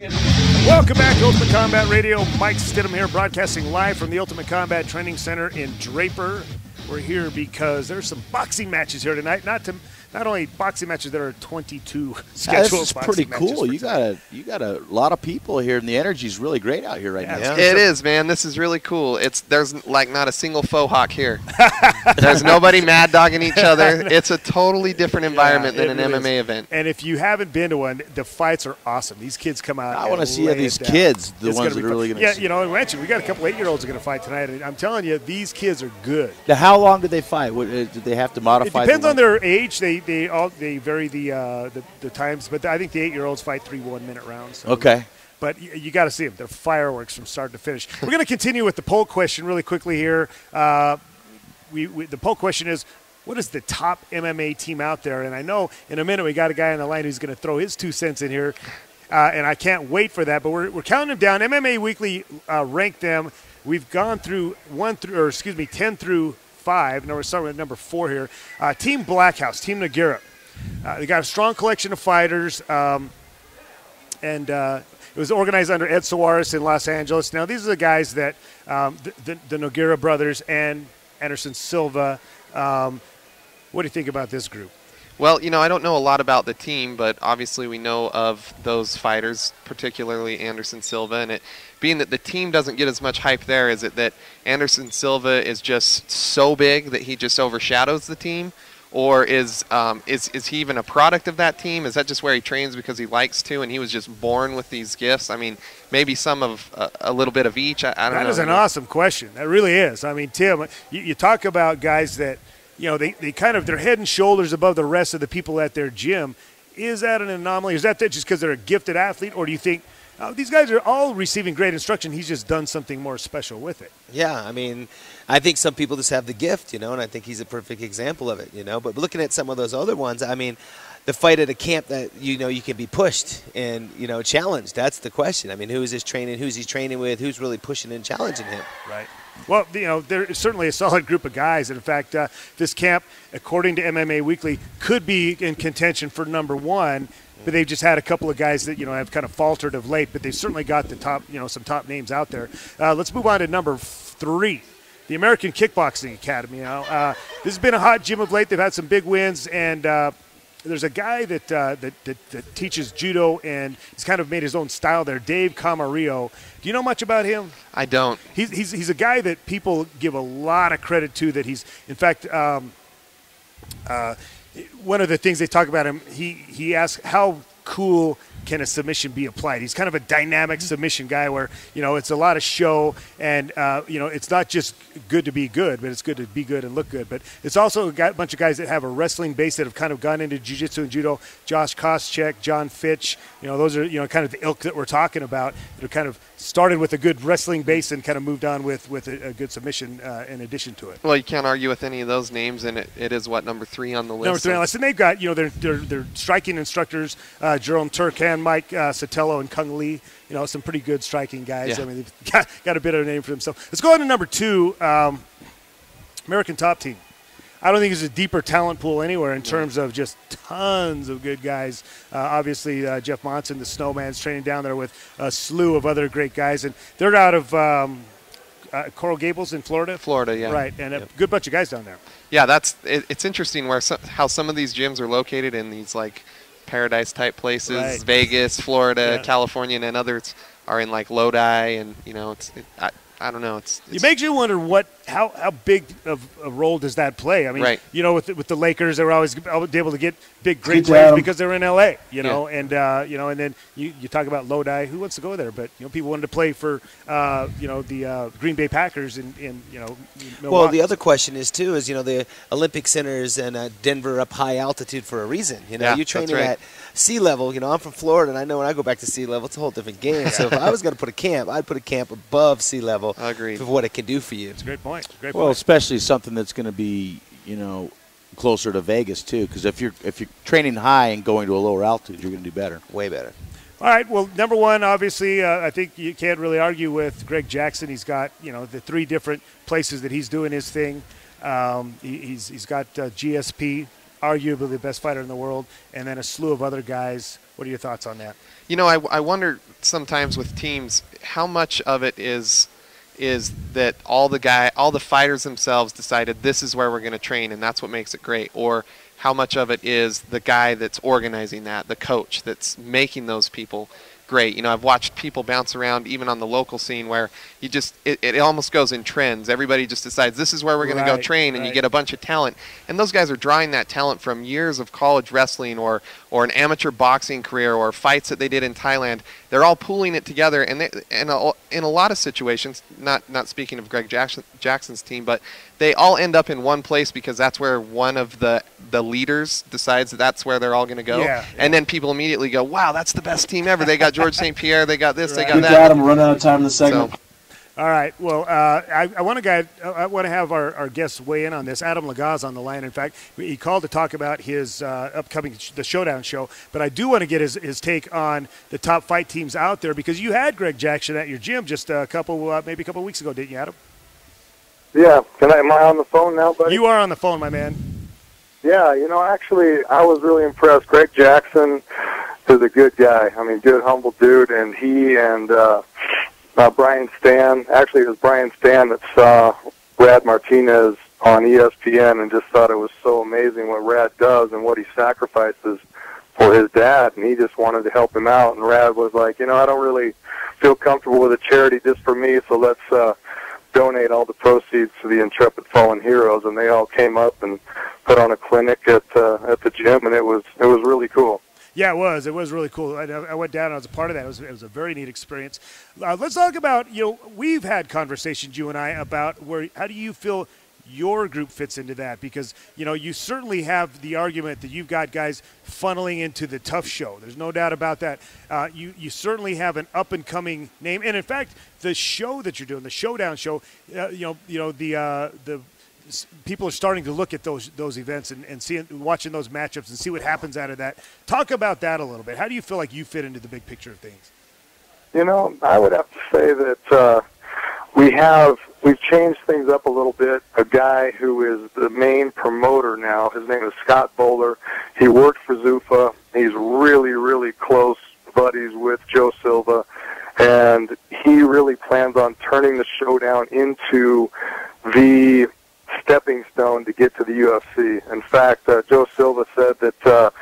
Welcome back to Ultimate Combat Radio. Mike Stidham here, broadcasting live from the Ultimate Combat Training Center in Draper. We're here because there's some boxing matches here tonight. Not only boxing matches, there are 22 scheduled. This is pretty cool. You got a lot of people here, and the energy is really great out here right now. Yeah. It is, man. This is really cool. There's like not a single faux hawk here. There's nobody mad dogging each other. It's a totally different environment than an MMA event. And if you haven't been to one, the fights are awesome. These kids come out. I want to see these kids, the ones that are really going to. Yeah, you know, I mentioned we got a couple 8-year-olds going to fight tonight. And I'm telling you, these kids are good. Now, how long do they fight? Did they have to modify? It depends on their age. They vary the times, but I think the 8-year-olds fight 3 1-minute rounds. So. Okay. But you got to see them. They're fireworks from start to finish. We're going to continue with the poll question really quickly here. The poll question is, what is the top MMA team out there? And I know in a minute we got a guy on the line who's going to throw his 2 cents in here, and I can't wait for that. But we're counting them down. MMA Weekly ranked them. We've gone through 10 through 5. Now we're starting with number 4 here. Team Blackhouse, Team Nogueira. They got a strong collection of fighters, and it was organized under Ed Suarez in Los Angeles. Now, these are the guys that the Nogueira brothers and Anderson Silva. What do you think about this group? Well, you know, I don't know a lot about the team, but obviously we know of those fighters, particularly Anderson Silva. And it being that the team doesn't get as much hype there, is it that Anderson Silva is just so big that he just overshadows the team? Or is he even a product of that team? Is that just where he trains because he likes to, and he was just born with these gifts? I mean, maybe some of a little bit of each. I don't know. That is an awesome question. That really is. I mean, Tim, you talk about guys that, you know, they kind of, they're head and shoulders above the rest of the people at their gym. Is that an anomaly? Is that just because they're a gifted athlete, or do you think these guys are all receiving great instruction, he's just done something more special with it? Yeah, I mean, I think some people just have the gift, you know, and I think he's a perfect example of it, you know. But looking at some of those other ones, I mean, the fight at a camp that, you know, you can be pushed and, you know, challenged. That's the question. I mean, who is his training? Who's he training with? Who's really pushing and challenging him? Right. Well, you know, there's certainly a solid group of guys. And in fact, this camp, according to MMA Weekly, could be in contention for number 1. But they've just had a couple of guys that, you know, have kind of faltered of late. But they've certainly got the top, you know, some top names out there. Let's move on to number 3, the American Kickboxing Academy. Now, this has been a hot gym of late. They've had some big wins, and there's a guy that teaches judo, and he's kind of made his own style there, Dave Camarillo. Do you know much about him? I don't. He's a guy that people give a lot of credit to. That he's, in fact, one of the things they talk about him, he asks how cool can a submission be applied. He's kind of a dynamic submission guy where, you know, it's a lot of show, and you know, it's not just good to be good, but it's good to be good and look good. But it's also got a bunch of guys that have a wrestling base that have kind of gone into jiu-jitsu and judo. Josh Koscheck, John Fitch, you know, those are, you know, kind of the ilk that we're talking about. They're kind of started with a good wrestling base and kind of moved on with a good submission in addition to it. Well, you can't argue with any of those names, and it is, what, number 3 on the list? Number 3 on the list. And they've got, you know, they're striking instructors, Jerome Turkan, Mike Sotelo, and Kung Lee. You know, some pretty good striking guys. Yeah. I mean, they've got a bit of a name for themselves. Let's go on to number 2, American Top Team. I don't think there's a deeper talent pool anywhere in terms of just tons of good guys. Obviously, Jeff Monson, the Snowman's training down there with a slew of other great guys. And they're out of Coral Gables in Florida. Florida, yeah. Right, and a good bunch of guys down there. Yeah, it's interesting how some of these gyms are located in these, like, paradise-type places, right. Vegas, Florida, Yeah. California, and others are in, like, Lodi, and, you know, I don't know. It makes you wonder how big of a role does that play? I mean, right. You know, with the Lakers, they were always able to get big, great players because they're in L.A. You know, yeah. and you know, and then you talk about Lodi. Who wants to go there? But you know, people wanted to play for you know, the Green Bay Packers in you know, Milwaukee. Well, the other question is too is, you know, the Olympic centers and Denver up high altitude for a reason. You know, yeah, you're training right. at sea level. You know, I'm from Florida, and I know when I go back to sea level, it's a whole different game. So if I was going to put a camp, I'd put a camp above sea level. Agreed. For what it can do for you. It's a great point. Great Well, point. especially something that's going to be, you know, closer to Vegas too, because if you're training high and going to a lower altitude, you're going to do better. Way better. All right. Well, number 1, obviously, I think you can't really argue with Greg Jackson. He's got, you know, the 3 different places that he's doing his thing. He's got GSP, arguably the best fighter in the world, and then a slew of other guys. What are your thoughts on that? You know, I wonder sometimes with teams how much of it is that all the fighters themselves decided this is where we're going to train and that's what makes it great, or how much of it is the guy that's organizing that, the coach that's making those people great. You know, I've watched people bounce around even on the local scene where you just it almost goes in trends. Everybody just decides this is where we're going to go train, and you get a bunch of talent. And those guys are drawing that talent from years of college wrestling or an amateur boxing career or fights that they did in Thailand. They're all pooling it together, and in a lot of situations, not speaking of Greg Jackson's team, but they all end up in one place because that's where one of the leaders decides that's where they're all going to go. Yeah. And then people immediately go, wow, that's the best team ever. They got George St. Pierre, they got this, they got Good that. God, I'm running out of time in the segment. So, All right. Well, I want to have our guests weigh in on this. Adam Legas on the line. In fact, he called to talk about his upcoming the Showdown show. But I do want to get his take on the top fight teams out there, because you had Greg Jackson at your gym just maybe a couple weeks ago, didn't you, Adam? Yeah. Am I on the phone now, buddy? You are on the phone, my man. Yeah, you know, actually, I was really impressed. Greg Jackson is a good guy. I mean, good, humble dude. And he and Brian Stan, actually it was Brian Stan that saw Rad Martinez on ESPN and just thought it was so amazing what Rad does and what he sacrifices for his dad. And he just wanted to help him out. And Rad was like, you know, I don't really feel comfortable with a charity just for me, so let's donate all the proceeds to the Intrepid Fallen Heroes. And they all came up and put on a clinic at the gym, and it was really cool. Yeah, it was. It was really cool. I went down and I was a part of that. It was a very neat experience. Let's talk about, you know, we've had conversations, you and I, about how do you feel your group fits into that? Because, you know, you certainly have the argument that you've got guys funneling into the tough show. There's no doubt about that. You certainly have an up-and-coming name. And, in fact, the show that you're doing, the Showdown show, the people are starting to look at those events and watching those matchups and see what happens out of that. Talk about that a little bit. How do you feel like you fit into the big picture of things? You know, I would have to say that we've changed things up a little bit. A guy who is the main promoter now, his name is Scott Bowler. He worked for Zuffa. He's really, really close buddies with Joe Silva, and he really plans on turning the Showdown into the stepping stone to get to the UFC. In fact, Joe Silva said that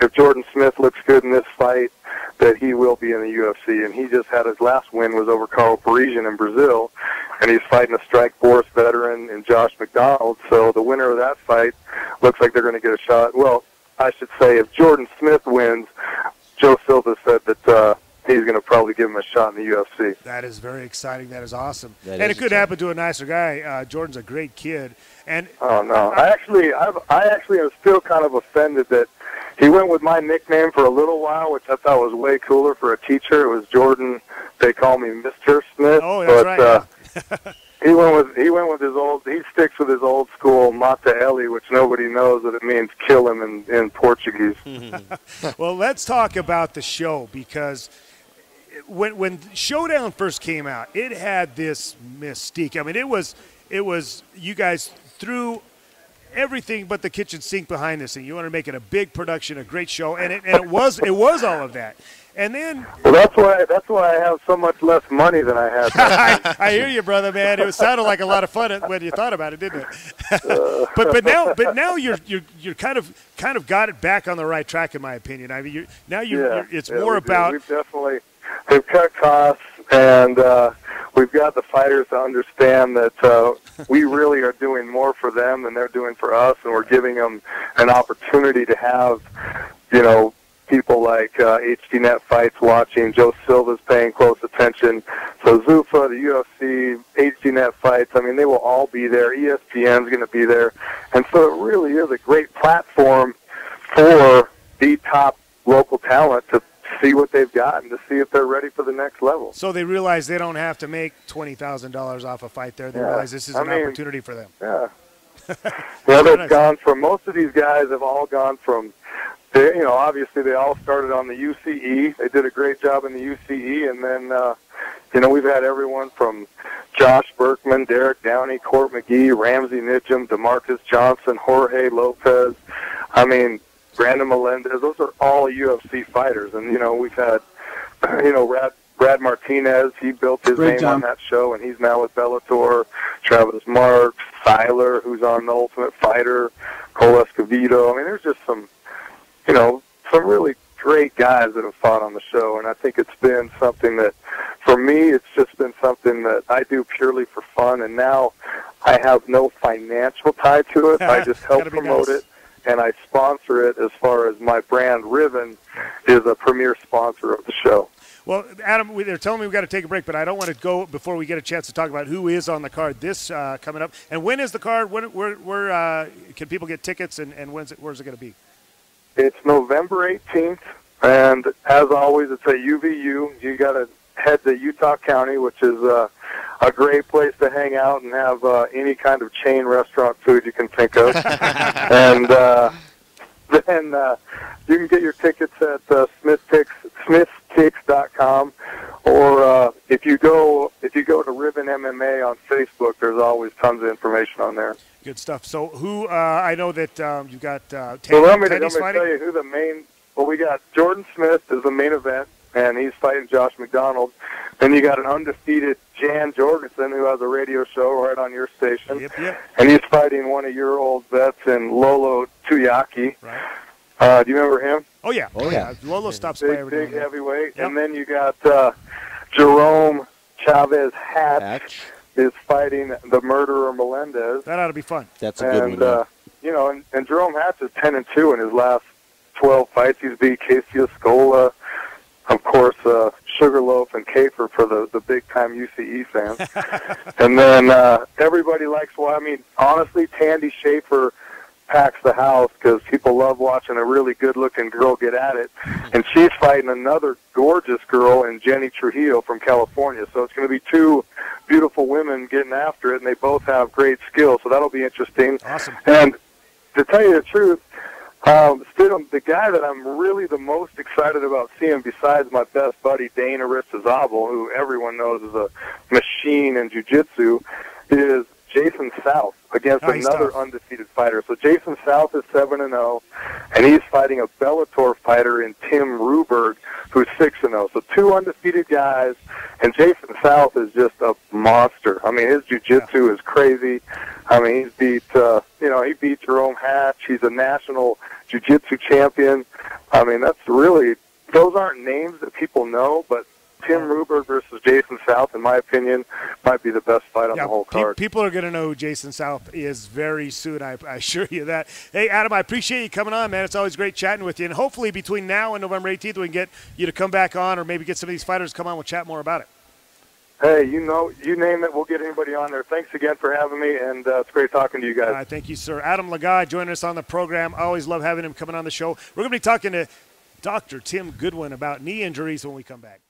if Jordan Smith looks good in this fight, that he will be in the UFC. And he just had his last win was over Carl Parisian in Brazil, and he's fighting a Strike Force veteran in Josh McDonald. So the winner of that fight looks like they're going to get a shot. Well, I should say if Jordan Smith wins, Joe Silva said that he's going to probably give him a shot in the UFC. That is very exciting. That is awesome. That and is it could happen to a nicer guy. Jordan's a great kid. And oh no, I actually am still kind of offended that he went with my nickname for a little while, which I thought was way cooler for a teacher. It was Jordan. They call me Mr. Smith. Oh, that's right. He went with his old. He sticks with his old school Mata Eli, which nobody knows that it means kill him in Portuguese. Well, let's talk about the show, because when Showdown first came out, it had this mystique. I mean, it was you guys threw everything but the kitchen sink behind this thing. You wanted to make it a big production, a great show, and it was all of that. And then, well, that's why I have so much less money than I had. I hear you, brother, man. It sounded like a lot of fun when you thought about it, didn't it? but now you're kind of got it back on the right track, in my opinion. I mean, it's more about. We've cut costs, and we've got the fighters to understand that we really are doing more for them than they're doing for us, and we're giving them an opportunity to have, you know, people like HDNet Fights watching. Joe Silva's paying close attention. So Zuffa, the UFC, HDNet Fights, I mean, they will all be there. ESPN's going to be there. And so it really is a great platform for the top local talent to see what they've got and to see if they're ready for the next level. So they realize they don't have to make $20,000 off a fight there. They realize this is an opportunity for them. Yeah. They've gone from, most of these guys have all gone from, you know, obviously they all started on the UCE. They did a great job in the UCE, and then, you know, we've had everyone from Josh Berkman, Derek Downey, Court McGee, Ramsey Nitcham, DeMarcus Johnson, Jorge Lopez, I mean, Brandon Melendez, those are all UFC fighters. And, you know, we've had, you know, Brad Martinez, he built his name on that show, and he's now with Bellator. Travis Marks, Seiler, who's on The Ultimate Fighter, Cole Escovedo. I mean, there's just some, you know, some really great guys that have fought on the show, and I think it's been something that, for me, it's just been something that I do purely for fun, and now I have no financial tie to it. I just help promote it, and I sponsor it as far as my brand, Riven, is a premier sponsor of the show. Well, Adam, they're telling me we've got to take a break, but I don't want to go before we get a chance to talk about who is on the card this coming up. And when is the card? Where can people get tickets, and where's it going to be? It's November 18th, and as always, it's at UVU. You got to head to Utah County, which is a great place to hang out and have any kind of chain restaurant food you can think of. And then you can get your tickets at smithsticks.com, or if you go to Riven MMA on Facebook, there's always tons of information on there. Good stuff. So who I know that you've got so let me tell you who the main. Well, we got Jordan Smith is the main event, and he's fighting Josh McDonald. Then you got an undefeated Jan Jorgensen, who has a radio show right on your station. Yep. And he's fighting one of your old vets in Lolo Tuyaki. Right. Do you remember him? Oh, yeah. Lolo stops by every big heavyweight. Yep. And then you got Jerome Chavez Hatch is fighting the murderer Melendez. That ought to be fun. That's a good one. You know, and Jerome Hatch is 10-2 in his last 12 fights. He's beat Casey Escola, of course, Sugarloaf and Kafer for the big-time UCE fans. And then everybody likes, well, I mean, honestly, Tandy Schaefer packs the house because people love watching a really good-looking girl get at it. And she's fighting another gorgeous girl in Jenny Trujillo from California. So it's going to be two beautiful women getting after it, and they both have great skills. So that'll be interesting. Awesome. And to tell you the truth, Stidham, the guy that I'm really the most excited about seeing, besides my best buddy Dane Aristizabal, who everyone knows is a machine in jiu-jitsu, is Jason South against another undefeated fighter. So Jason South is 7-0, and he's fighting a Bellator fighter in Tim Ruberg, who's 6-0. So two undefeated guys, and Jason South is just a monster. I mean, his jiu-jitsu is crazy. I mean, he's beat, he beat Jerome Hatch. He's a national jiu-jitsu champion. I mean, those aren't names that people know, but Tim Ruberg versus Jason South, in my opinion, might be the best fight on the whole card. People are going to know who Jason South is very soon, I assure you that. Hey, Adam, I appreciate you coming on, man. It's always great chatting with you. And hopefully between now and November 18th, we can get you to come back on, or maybe get some of these fighters to come on. We'll chat more about it. Hey, you name it, we'll get anybody on there. Thanks again for having me, and it's great talking to you guys. Thank you, sir. Adam Legas joining us on the program. I always love having him coming on the show. We're going to be talking to Dr. Tim Goodwin about knee injuries when we come back.